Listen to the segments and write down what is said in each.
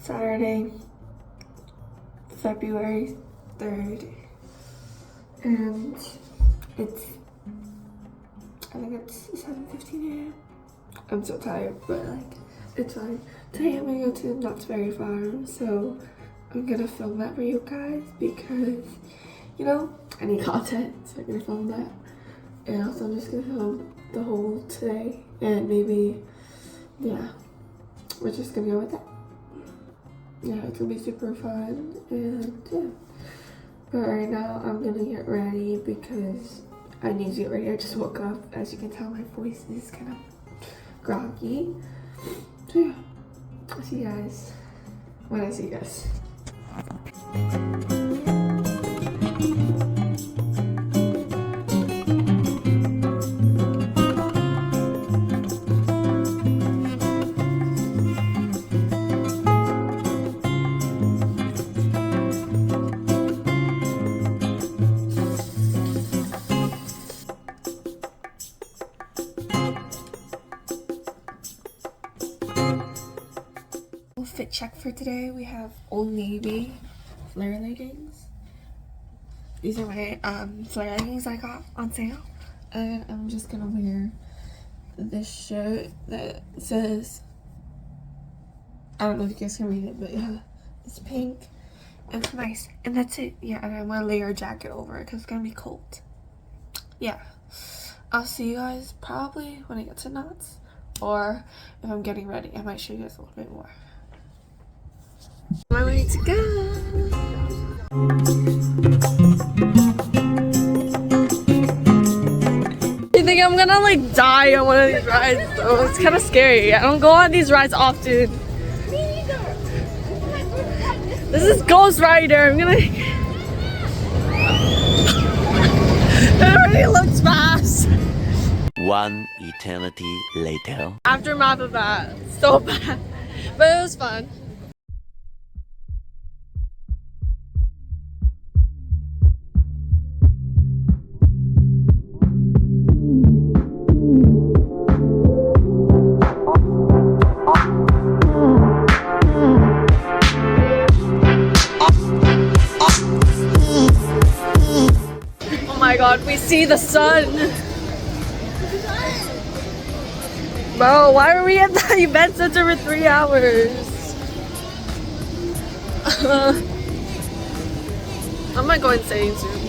Saturday, February 3rd, and I think it's 7:15 a.m. I'm so tired, but like, it's fine. Today I'm gonna go to Knott's Berry Farm, so I'm gonna film that for you guys because, you know, I need content, so I'm gonna film that. And also I'm just gonna film the whole today, and maybe, yeah, we're just gonna go with that. Yeah, it's gonna be super fun, and yeah. But right now I'm gonna get ready because I need to get ready. I just woke up. As you can tell, my voice is kind of groggy. So yeah, I'll see you guys when I see you guys. Fit check for today. We have Old Navy flare leggings. These are my flare leggings I got on sale, and I'm just gonna wear this shirt that says, I don't know if you guys can read it, but yeah, it's pink. It's nice, and that's it. Yeah, and I'm gonna layer a jacket over it because it's gonna be cold. Yeah, I'll see you guys probably when I get to Knott's, or if I'm getting ready, I might show you guys a little bit more. My way to go. I think I'm gonna like die on one of these rides, so it's kind of scary. I don't go on these rides often. Me neither. This is Ghost Rider. I'm gonna. It already looks fast. One eternity later. Aftermath of that, so bad, but it was fun. Oh my god, we see the sun! Bro, why were we at the event center for 3 hours? I might go insane soon.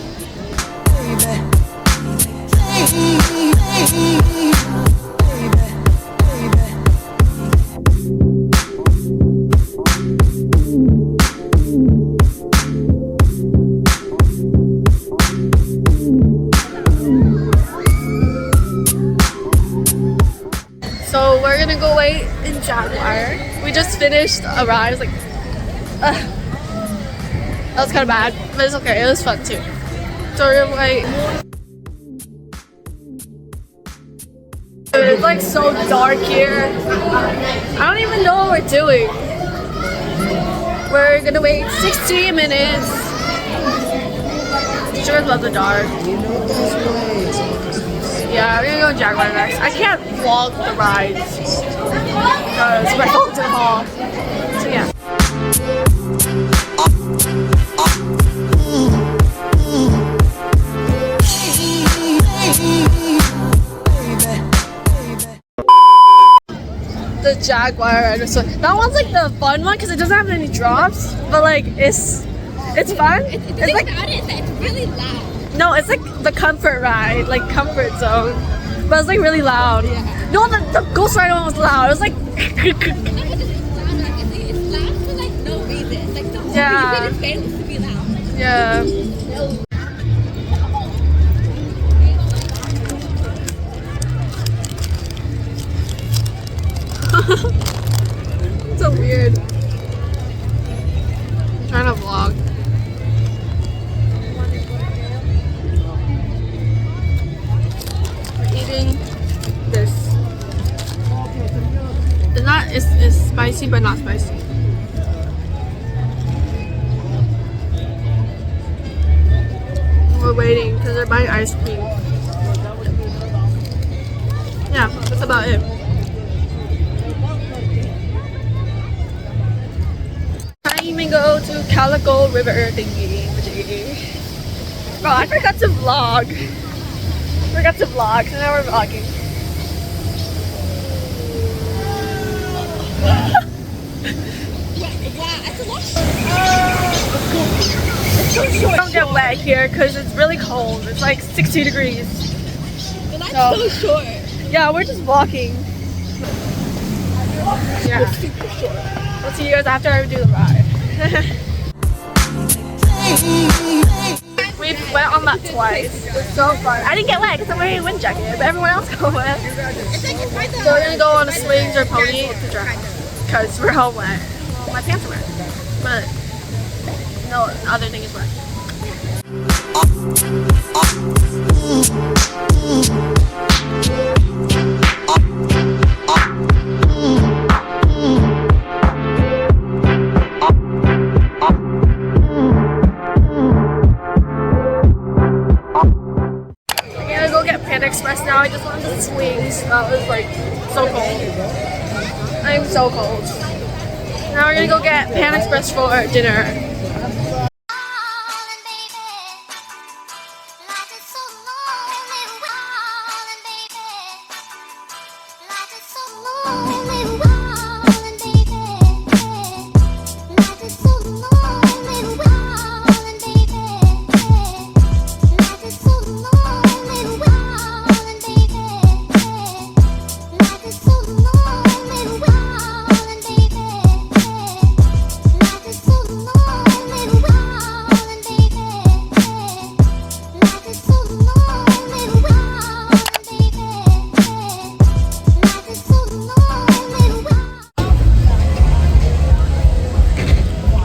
So we're gonna go wait in Jaguar. We just finished a ride. It was like, that was kind of bad, but it's okay. It was fun too. So we're gonna wait. Dude, it's like so dark here. I don't even know what we're doing. We're gonna wait 16 minutes. Sure love the dark. Yeah, we're gonna go Jaguar next. I can't vlog the rides because my phone's in the hall. So yeah. The Jaguar ride. So that one's like the fun one because it doesn't have any drops, but like it's fun. It's like it's really loud. No, it's like the comfort ride, like comfort zone. But it's like really loud. Yeah. No, the Ghost Rider one was loud. It was like It's loud for like no reason. It's like the yeah. reason it's famous to be loud. Yeah. So weird. I'm trying to vlog. This. It's spicy but not spicy. We're waiting because they're buying ice cream. Yeah, that's about it. gonna go to Calico River thingy. Bro, I forgot to vlog. So now we're vlogging. It's so short. Don't get wet here because it's really cold. It's like 60 degrees. But that's so short. Yeah, we're just walking. Yeah. We'll see you guys after I do the ride. We went on that twice. It was so fun. I didn't get wet because I'm wearing a wind jacket, but everyone else got wet. So we're gonna go on a swings or pony to drive because we're all wet. Well, my pants are wet, but no other thing is wet. Express now. I just wanted to swings. That was like so cold. I'm so cold. Now we're gonna go get Pan Express for dinner.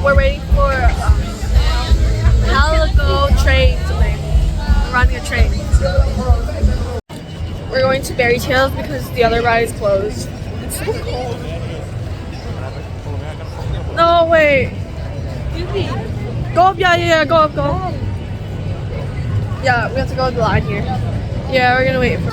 We're waiting for Calico train to leave. We're running a train. We're going to Berry Tales because the other ride is closed. It's so cold. No, wait. Go up, yeah, go up. Yeah, we have to go to the line here. Yeah, we're gonna wait for.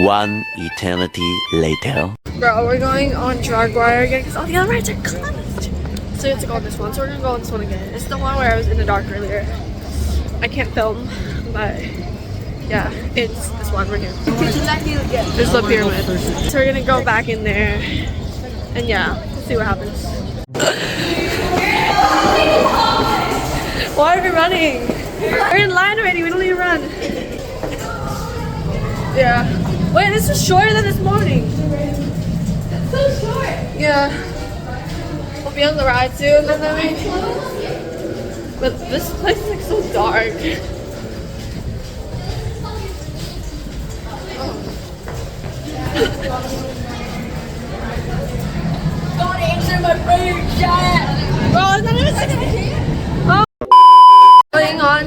One eternity later. Bro, we're going on Jaguar again because all the other rides are closed. So we have to go on this one. So we're gonna go on this one again. It's the one where I was in the dark earlier. I can't film, but yeah, it's this one right here. There's the pyramid. So we're gonna go back in there and yeah, we'll see what happens. Why are we running? We're in line already, we don't need to run. Yeah. Wait, this is shorter than this morning. It's so short. Yeah. We'll be on the ride soon and then we... But this place is like so dark. God, answer my food, chat. Bro, is that it? Oh. Going on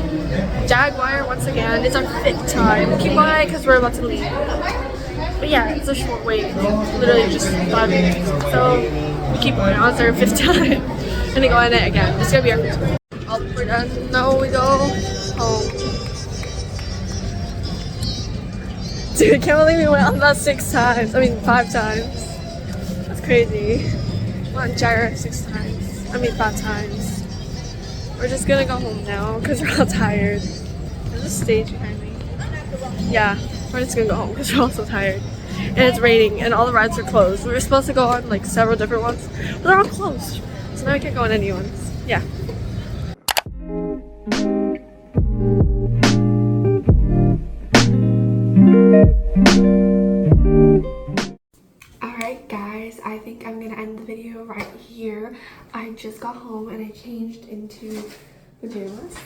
Jaguar once again. It's our 5th time. We'll keep going because we're about to leave. But yeah, it's a short wait. Literally just 5 minutes. So we keep going on. It's our 5th time. And then go on it again. It's gonna be our 5th time. Oh, we're done. Now we go home. Dude, I can't believe we went on that 6 times. I mean 5 times. That's crazy. We're on Jaguar 6 times. I mean 5 times. We're just gonna go home now because we're all tired. There's a stage behind me. Yeah, we're just gonna go home because we're all so tired. And it's raining and all the rides are closed. We were supposed to go on like several different ones, but they're all closed. So now we can't go on any ones. Yeah. Alright guys, I think I'm gonna end the video right here. I just got home and I changed into pajamas.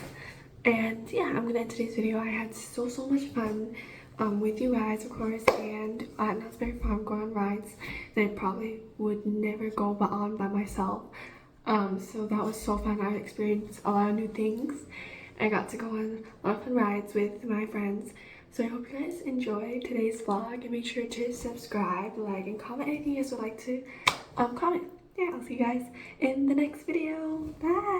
And yeah, I'm gonna end today's video. I had so much fun with you guys, of course, and it was very fun going on rides that I probably would never go on by myself. So that was so fun. I experienced a lot of new things. I got to go on a lot of fun rides with my friends. So I hope you guys enjoyed today's vlog, and make sure to subscribe, like, and comment anything you guys would like to comment. Yeah, I'll see you guys in the next video. Bye!